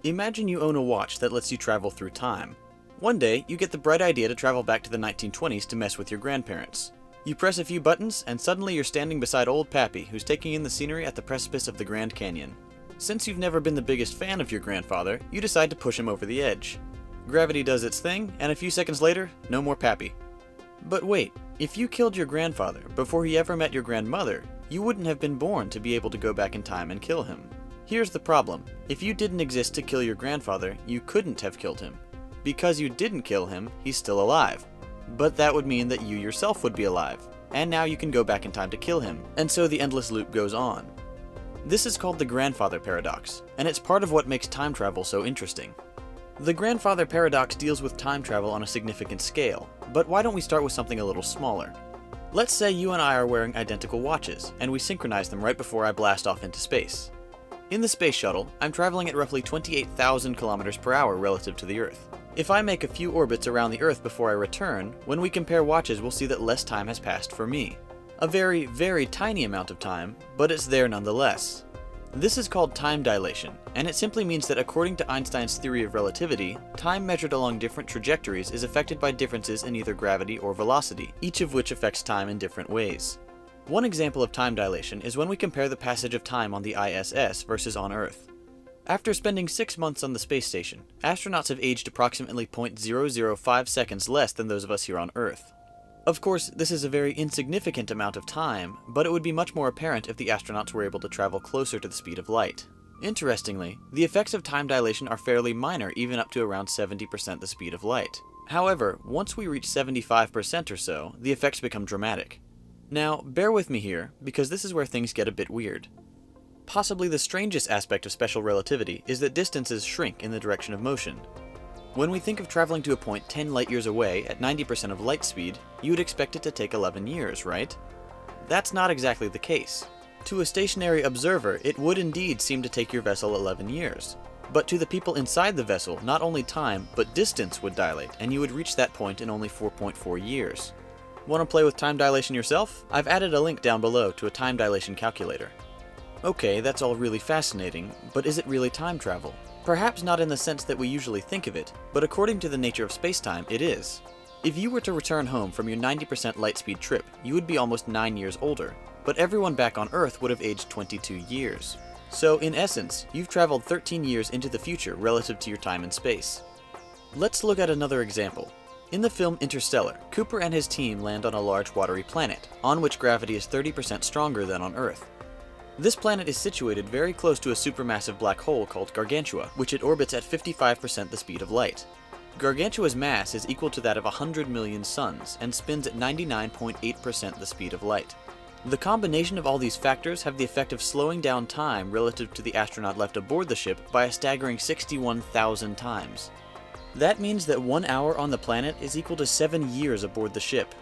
Imagine you own a watch that lets you travel through time. One day, you get the bright idea to travel back to the 1920s to mess with your grandparents. You press a few buttons, and suddenly you're standing beside old Pappy, who's taking in the scenery at the precipice of the Grand Canyon. Since you've never been the biggest fan of your grandfather, you decide to push him over the edge. Gravity does its thing, and a few seconds later, no more Pappy. But wait, if you killed your grandfather before he ever met your grandmother, you wouldn't have been born to be able to go back in time and kill him. Here's the problem. If you didn't exist to kill your grandfather, you couldn't have killed him. Because you didn't kill him, he's still alive. But that would mean that you yourself would be alive, and now you can go back in time to kill him, and so the endless loop goes on. This is called the grandfather paradox, and it's part of what makes time travel so interesting. The grandfather paradox deals with time travel on a significant scale, but why don't we start with something a little smaller? Let's say you and I are wearing identical watches, and we synchronize them right before I blast off into space. In the space shuttle, I'm traveling at roughly 28,000 kilometers per hour relative to the Earth. If I make a few orbits around the Earth before I return, when we compare watches we'll see that less time has passed for me. A very, very tiny amount of time, but it's there nonetheless. This is called time dilation, and it simply means that according to Einstein's theory of relativity, time measured along different trajectories is affected by differences in either gravity or velocity, each of which affects time in different ways. One example of time dilation is when we compare the passage of time on the ISS versus on Earth. After spending 6 months on the space station, astronauts have aged approximately 0.005 seconds less than those of us here on Earth. Of course, this is a very insignificant amount of time, but it would be much more apparent if the astronauts were able to travel closer to the speed of light. Interestingly, the effects of time dilation are fairly minor, even up to around 70% the speed of light. However, once we reach 75% or so, the effects become dramatic. Now, bear with me here, because this is where things get a bit weird. Possibly the strangest aspect of special relativity is that distances shrink in the direction of motion. When we think of traveling to a point 10 light years away at 90% of light speed, you would expect it to take 11 years, right? That's not exactly the case. To a stationary observer, it would indeed seem to take your vessel 11 years. But to the people inside the vessel, not only time, but distance would dilate, and you would reach that point in only 4.4 years. Want to play with time dilation yourself? I've added a link down below to a time dilation calculator. Okay, that's all really fascinating, but is it really time travel? Perhaps not in the sense that we usually think of it, but according to the nature of space-time, it is. If you were to return home from your 90% light speed trip, you would be almost 9 years older, but everyone back on Earth would have aged 22 years. So in essence, you've traveled 13 years into the future relative to your time in space. Let's look at another example. In the film Interstellar, Cooper and his team land on a large watery planet, on which gravity is 30% stronger than on Earth. This planet is situated very close to a supermassive black hole called Gargantua, which it orbits at 55% the speed of light. Gargantua's mass is equal to that of 100 million suns, and spins at 99.8% the speed of light. The combination of all these factors have the effect of slowing down time relative to the astronaut left aboard the ship by a staggering 61,000 times. That means that 1 hour on the planet is equal to 7 years aboard the ship.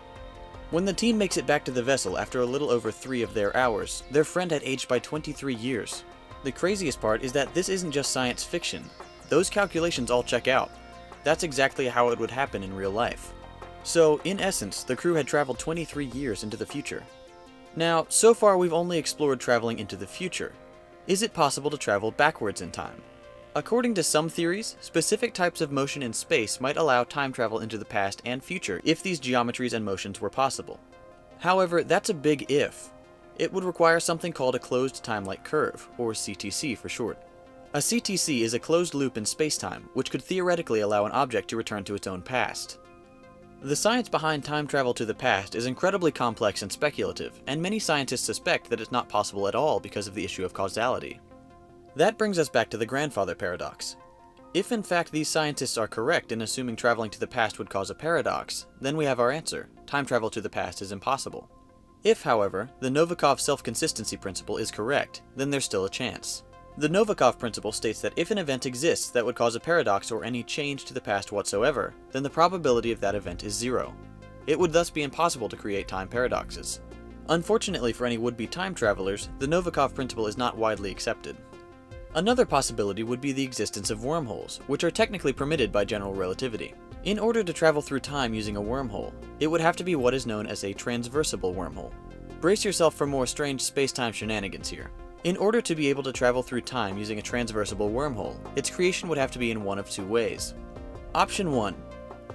When the team makes it back to the vessel after a little over 3 of their hours, their friend had aged by 23 years. The craziest part is that this isn't just science fiction. Those calculations all check out. That's exactly how it would happen in real life. So, in essence, the crew had traveled 23 years into the future. Now, so far we've only explored traveling into the future. Is it possible to travel backwards in time? According to some theories, specific types of motion in space might allow time travel into the past and future if these geometries and motions were possible. However, that's a big if. It would require something called a closed time-like curve, or CTC for short. A CTC is a closed loop in spacetime, which could theoretically allow an object to return to its own past. The science behind time travel to the past is incredibly complex and speculative, and many scientists suspect that it's not possible at all because of the issue of causality. That brings us back to the grandfather paradox. If in fact these scientists are correct in assuming traveling to the past would cause a paradox, then we have our answer: time travel to the past is impossible. If, however, the Novikov self-consistency principle is correct, then there's still a chance. The Novikov principle states that if an event exists that would cause a paradox or any change to the past whatsoever, then the probability of that event is 0. It would thus be impossible to create time paradoxes. Unfortunately for any would-be time travelers, the Novikov principle is not widely accepted. Another possibility would be the existence of wormholes, which are technically permitted by general relativity. In order to travel through time using a wormhole, it would have to be what is known as a transversible wormhole. Brace yourself for more strange space-time shenanigans here. In order to be able to travel through time using a transversable wormhole, its creation would have to be in one of two ways. Option 1.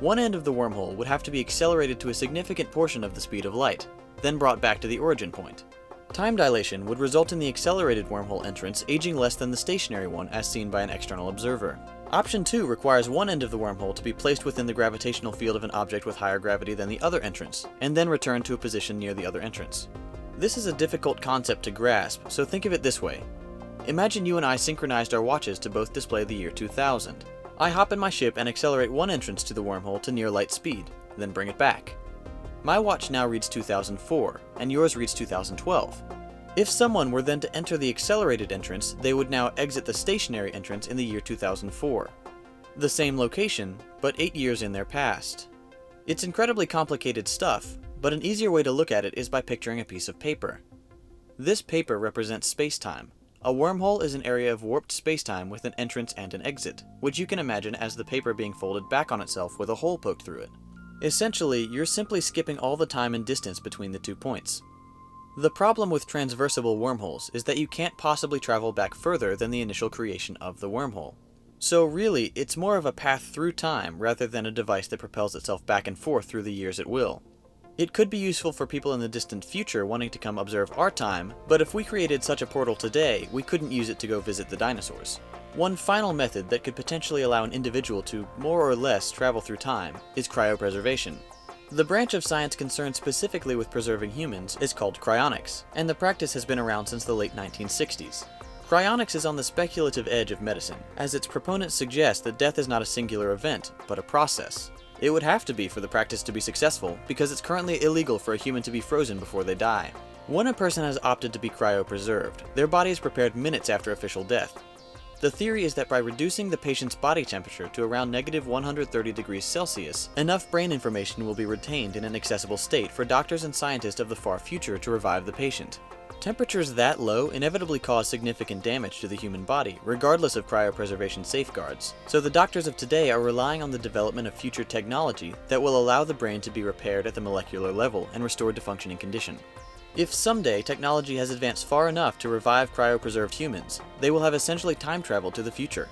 One end of the wormhole would have to be accelerated to a significant portion of the speed of light, then brought back to the origin point. Time dilation would result in the accelerated wormhole entrance aging less than the stationary one as seen by an external observer. Option 2 requires one end of the wormhole to be placed within the gravitational field of an object with higher gravity than the other entrance, and then returned to a position near the other entrance. This is a difficult concept to grasp, so think of it this way. Imagine you and I synchronized our watches to both display the year 2000. I hop in my ship and accelerate one entrance to the wormhole to near light speed, then bring it back. My watch now reads 2004, and yours reads 2012. If someone were then to enter the accelerated entrance, they would now exit the stationary entrance in the year 2004. The same location, but 8 years in their past. It's incredibly complicated stuff, but an easier way to look at it is by picturing a piece of paper. This paper represents space-time. A wormhole is an area of warped space-time with an entrance and an exit, which you can imagine as the paper being folded back on itself with a hole poked through it. Essentially, you're simply skipping all the time and distance between the 2 points. The problem with transversable wormholes is that you can't possibly travel back further than the initial creation of the wormhole. So really, it's more of a path through time rather than a device that propels itself back and forth through the years at will. It could be useful for people in the distant future wanting to come observe our time, but if we created such a portal today, we couldn't use it to go visit the dinosaurs. One final method that could potentially allow an individual to more or less travel through time is cryopreservation. The branch of science concerned specifically with preserving humans is called cryonics, and the practice has been around since the late 1960s. Cryonics is on the speculative edge of medicine, as its proponents suggest that death is not a singular event, but a process. It would have to be for the practice to be successful, because it's currently illegal for a human to be frozen before they die. When a person has opted to be cryopreserved, their body is prepared minutes after official death. The theory is that by reducing the patient's body temperature to around -130 degrees Celsius, enough brain information will be retained in an accessible state for doctors and scientists of the far future to revive the patient. Temperatures that low inevitably cause significant damage to the human body, regardless of cryopreservation safeguards, so the doctors of today are relying on the development of future technology that will allow the brain to be repaired at the molecular level and restored to functioning condition. If someday technology has advanced far enough to revive cryopreserved humans, they will have essentially time traveled to the future.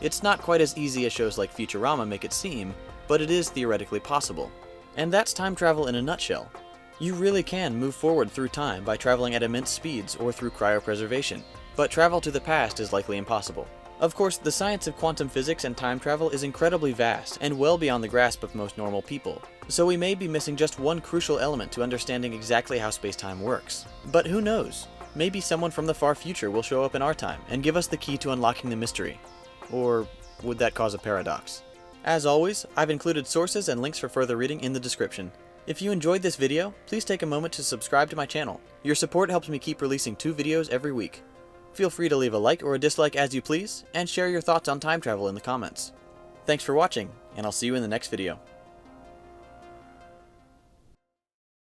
It's not quite as easy as shows like Futurama make it seem, but it is theoretically possible. And that's time travel in a nutshell. You really can move forward through time by traveling at immense speeds or through cryopreservation, but travel to the past is likely impossible. Of course, the science of quantum physics and time travel is incredibly vast and well beyond the grasp of most normal people, so we may be missing just one crucial element to understanding exactly how space-time works. But who knows? Maybe someone from the far future will show up in our time and give us the key to unlocking the mystery. Or would that cause a paradox? As always, I've included sources and links for further reading in the description. If you enjoyed this video, please take a moment to subscribe to my channel. Your support helps me keep releasing 2 videos every week. Feel free to leave a like or a dislike as you please, and share your thoughts on time travel in the comments. Thanks for watching, and I'll see you in the next video.